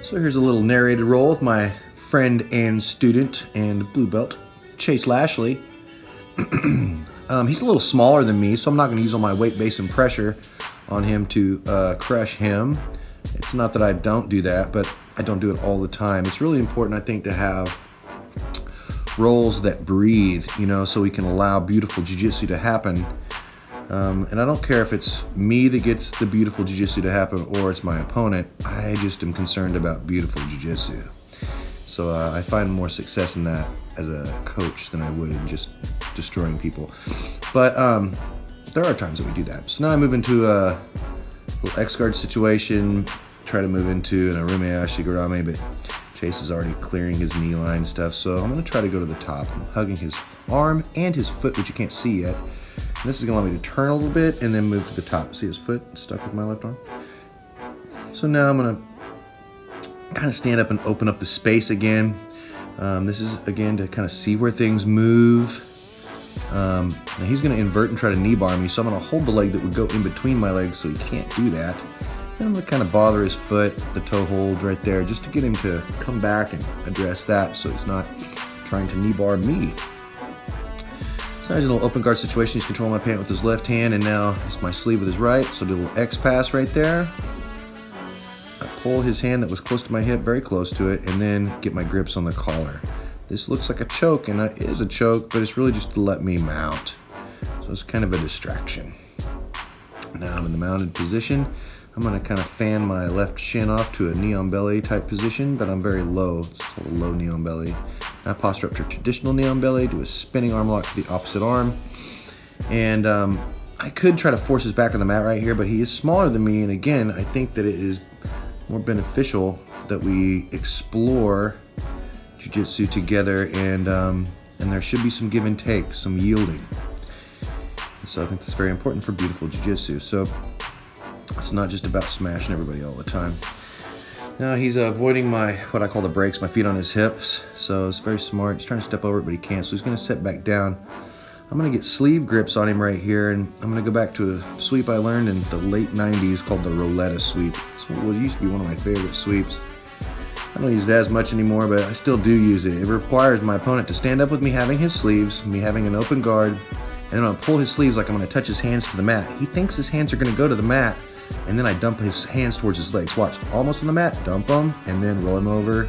So here's a little narrated roll with my friend and student and blue belt, Chase Lashley. He's a little smaller than me, so I'm not going to use all my weight base and pressure on him to crush him. It's not that I don't do that, but I don't do it all the time. It's really important, I think, to have rolls that breathe, so we can allow beautiful jiu-jitsu to happen. And I don't care if it's me that gets the beautiful jiu-jitsu to happen or it's my opponent. I just am concerned about beautiful jiu-jitsu. So I find more success in that as a coach than I would in just destroying people. But there are times that we do that. So now I move into a little X-guard situation, try to move into an Arume Ashigarame, but Chase is already clearing his knee line stuff. So I'm going to try to go to the top. I'm hugging his arm and his foot, which you can't see yet. This is going to allow me to turn a little bit and then move to the top. See his foot stuck with my left arm? So now I'm going to kind of stand up and open up the space again. This is, again, to kind of see where things move. Now he's going to invert and try to knee bar me, so I'm going to hold the leg that would go in between my legs so he can't do that. And I'm going to kind of bother his foot, the toe hold right there, just to get him to come back and address that so he's not trying to knee bar me. So now he's in a little open guard situation. He's controlling my pant with his left hand, and now it's my sleeve with his right. So do a little X pass right there. I pull his hand that was close to my hip, very close to it, and then get my grips on the collar. This looks like a choke, and it is a choke, but it's really just to let me mount. So it's kind of a distraction. Now I'm in the mounted position. I'm going to kind of fan my left shin off to a knee on belly type position, but I'm very low. It's called a low knee on belly. Now posture up to a traditional knee on belly, do a spinning arm lock to the opposite arm. And I could try to force his back on the mat right here, but he is smaller than me. And again, I think that it is more beneficial that we explore jiu-jitsu together, and there should be some give and take, some yielding. So I think that's very important for beautiful jiu-jitsu. So it's not just about smashing everybody all the time. Now he's avoiding what I call the breaks, my feet on his hips. So it's very smart. He's trying to step over it, but he can't. So he's going to set back down. I'm going to get sleeve grips on him right here, and I'm going to go back to a sweep I learned in the late 90s called the Roletta sweep. So it used to be one of my favorite sweeps. I don't use it as much anymore, but I still do use it. It requires my opponent to stand up with me having his sleeves, me having an open guard, and then I'm going to pull his sleeves like I'm going to touch his hands to the mat. He thinks his hands are going to go to the mat, and then I dump his hands towards his legs. Watch, almost on the mat, dump them, and then roll him over,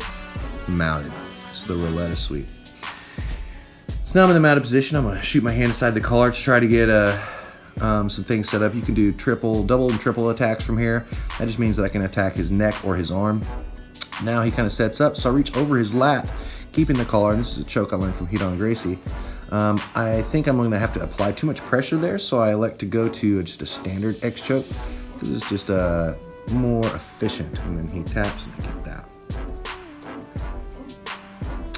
mounted. This is the Roletta sweep. So now I'm in the mounted position. I'm going to shoot my hand inside the collar to try to get some things set up. You can do double and triple attacks from here. That just means that I can attack his neck or his arm. Now he kind of sets up, so I reach over his lat, keeping the collar, and this is a choke I learned from Hidon Gracie. I think I'm going to have to apply too much pressure there, so I elect to go to just a standard X choke, because it's just more efficient. And then he taps and I get that.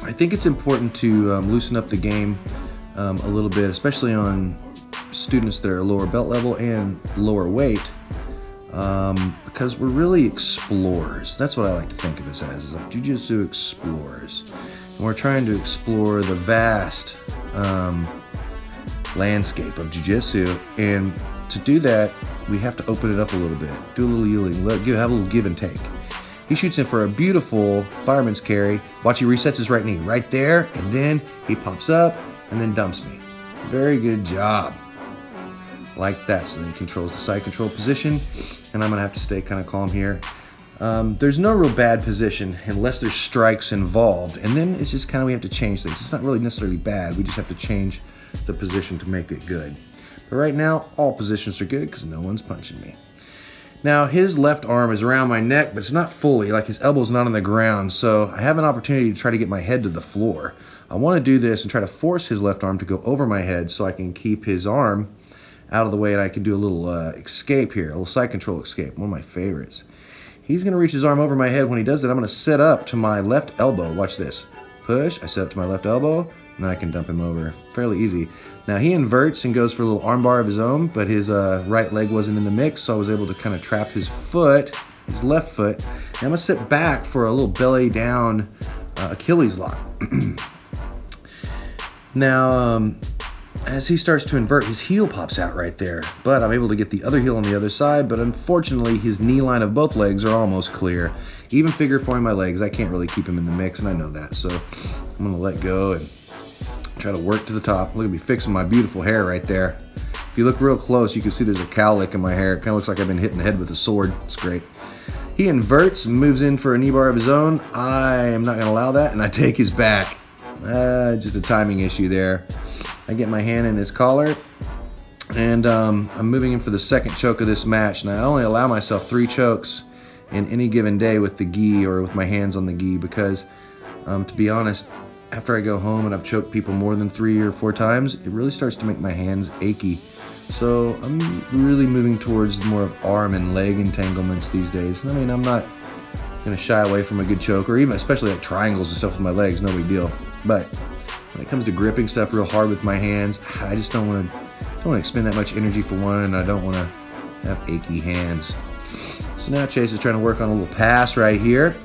I think it's important to loosen up the game a little bit, especially on students that are lower belt level and lower weight, because we're really explorers. That's what I like to think of us as, is like jiu-jitsu explorers. And we're trying to explore the vast landscape of jiu-jitsu, and to do that, we have to open it up a little bit, do a little yielding, have a little give and take. He shoots in for a beautiful fireman's carry. Watch, he resets his right knee right there, and then he pops up and then dumps me. Very good job. Like that. So then he controls the side control position, and I'm going to have to stay kind of calm here. There's no real bad position unless there's strikes involved, and then it's just kind of we have to change things. It's not really necessarily bad. We just have to change the position to make it good. But right now, all positions are good because no one's punching me. Now, his left arm is around my neck, but it's not fully, like his elbow's not on the ground, so I have an opportunity to try to get my head to the floor. I want to do this and try to force his left arm to go over my head so I can keep his arm out of the way, and I can do a little escape here, a little side control escape, one of my favorites. He's going to reach his arm over my head. When he does that, I'm going to set up to my left elbow. Watch this. Push, I set up to my left elbow, and then I can dump him over. Fairly easy. Now he inverts and goes for a little arm bar of his own, but his right leg wasn't in the mix, so I was able to kind of trap his foot, his left foot. And I'm going to sit back for a little belly down Achilles lock. Now, as he starts to invert, his heel pops out right there. But I'm able to get the other heel on the other side, but unfortunately his knee line of both legs are almost clear. Even figure fouring my legs, I can't really keep him in the mix, and I know that. So I'm gonna let go and try to work to the top. Look at me fixing my beautiful hair right there. If you look real close, you can see there's a cowlick in my hair. It kind of looks like I've been hit in the head with a sword. It's great. He inverts and moves in for a knee bar of his own. I am not gonna allow that, and I take his back. Just a timing issue there. I get my hand in his collar, and I'm moving in for the second choke of this match. Now I only allow myself 3 chokes in any given day with the gi or with my hands on the gi because, to be honest, after I go home and I've choked people more than 3 or 4 times, it really starts to make my hands achy. So I'm really moving towards more of arm and leg entanglements these days. I mean, I'm not gonna shy away from a good choke, or even especially like triangles and stuff with my legs, no big deal. But when it comes to gripping stuff real hard with my hands, I just don't want to expend that much energy for one, and I don't want to have achy hands. So now Chase is trying to work on a little pass right here.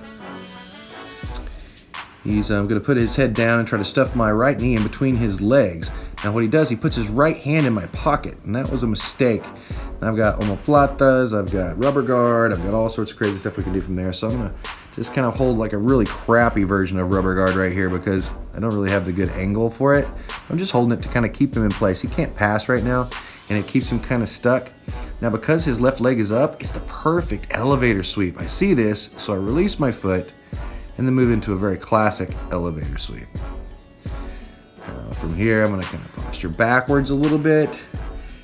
He's going to put his head down and try to stuff my right knee in between his legs. Now what he does, he puts his right hand in my pocket, and that was a mistake. I've got omoplatas, I've got rubber guard, I've got all sorts of crazy stuff we can do from there. So I'm going to just kind of hold like a really crappy version of rubber guard right here because I don't really have the good angle for it. I'm just holding it to kind of keep him in place. He can't pass right now, and it keeps him kind of stuck. Now because his left leg is up, it's the perfect elevator sweep. I see this, so I release my foot and then move into a very classic elevator sweep. From here, I'm going to kind of posture backwards a little bit,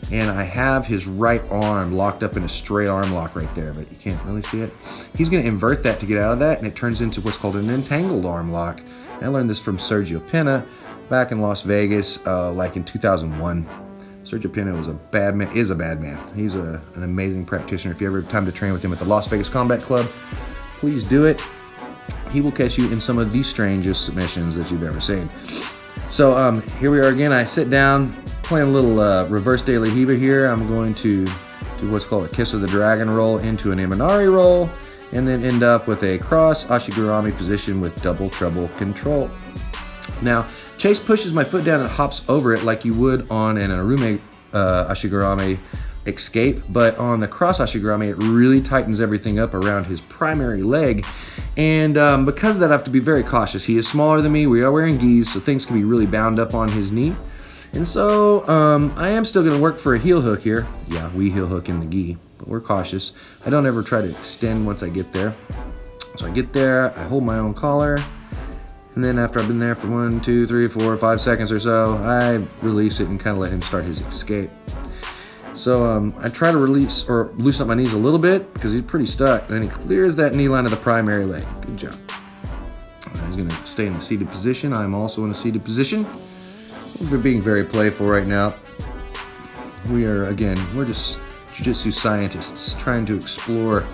and I have his right arm locked up in a straight arm lock right there, but you can't really see it. He's going to invert that to get out of that, and it turns into what's called an entangled arm lock. And I learned this from Sergio Pena back in Las Vegas, like in 2001. Sergio Pena was a bad man, is a bad man. He's an amazing practitioner. If you ever have time to train with him at the Las Vegas Combat Club, please do it. He will catch you in some of the strangest submissions that you've ever seen. So here we are again. I sit down, playing a little reverse De La Hiva here. I'm going to do what's called a Kiss of the Dragon roll into an Imanari roll, and then end up with a cross Ashigurami position with double treble control. Now, Chase pushes my foot down and hops over it like you would on an Arume Ashigurami escape, but on the cross Ashigurami, it really tightens everything up around his primary leg. And because of that, I have to be very cautious. He is smaller than me. We are wearing gis, so things can be really bound up on his knee. And so I am still going to work for a heel hook here. Yeah, we heel hook in the gi, but we're cautious. I don't ever try to extend once I get there. So I get there, I hold my own collar, and then after I've been there for 1, 2, 3, 4, 5 seconds or so, I release it and kind of let him start his escape. So I try to release or loosen up my knees a little bit because he's pretty stuck. And then he clears that knee line of the primary leg. Good job. He's going to stay in the seated position. I'm also in a seated position. We're being very playful right now. We're just Jiu-Jitsu scientists trying to explore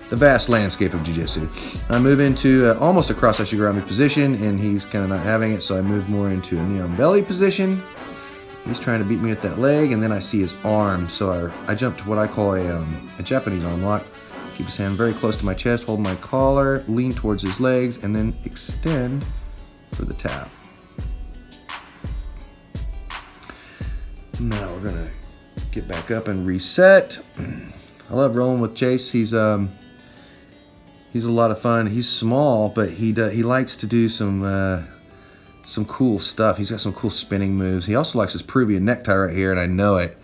the vast landscape of Jiu-Jitsu. I move into almost a cross Ashigurami position, and he's kind of not having it, so I move more into a knee on belly position. He's trying to beat me with that leg, and then I see his arm, so I jump to what I call a Japanese arm lock. Keep his hand very close to my chest, hold my collar, lean towards his legs, and then extend for the tap. Now we're gonna get back up and reset. I love rolling with Chase. He's a lot of fun. He's small, but he likes to do some cool stuff. He's got some cool spinning moves. He also likes his Peruvian necktie right here, and I know it.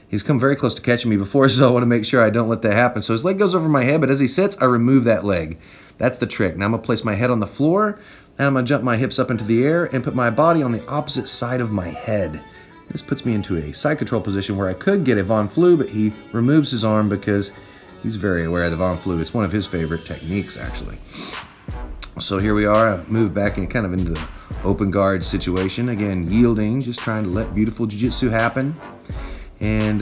He's come very close to catching me before, so I want to make sure I don't let that happen. So his leg goes over my head, but as he sits, I remove that leg. That's the trick. Now I'm going to place my head on the floor, and I'm going to jump my hips up into the air and put my body on the opposite side of my head. This puts me into a side control position where I could get a Von Flu, but he removes his arm because he's very aware of the Von Flu. It's one of his favorite techniques, actually. So here we are. I move back in kind of into the open guard situation. Again, yielding, just trying to let beautiful jiu-jitsu happen. And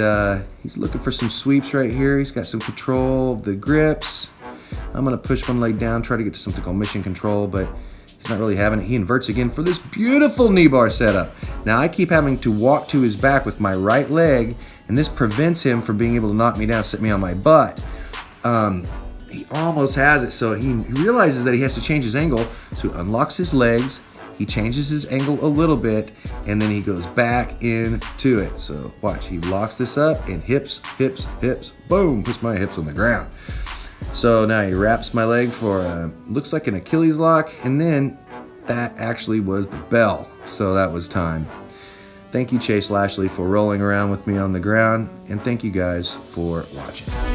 he's looking for some sweeps right here. He's got some control of the grips. I'm going to push one leg down, try to get to something called mission control, but he's not really having it. He inverts again for this beautiful knee bar setup. Now I keep having to walk to his back with my right leg, and this prevents him from being able to knock me down, sit me on my butt. He almost has it, so he realizes that he has to change his angle, so he unlocks his legs, he changes his angle a little bit, and then he goes back into it. So watch, he locks this up and hips, hips, hips, boom, puts my hips on the ground. So now he wraps my leg for looks like an Achilles lock, and then that actually was the bell. So that was time. Thank you, Chase Lashley, for rolling around with me on the ground, and thank you guys for watching.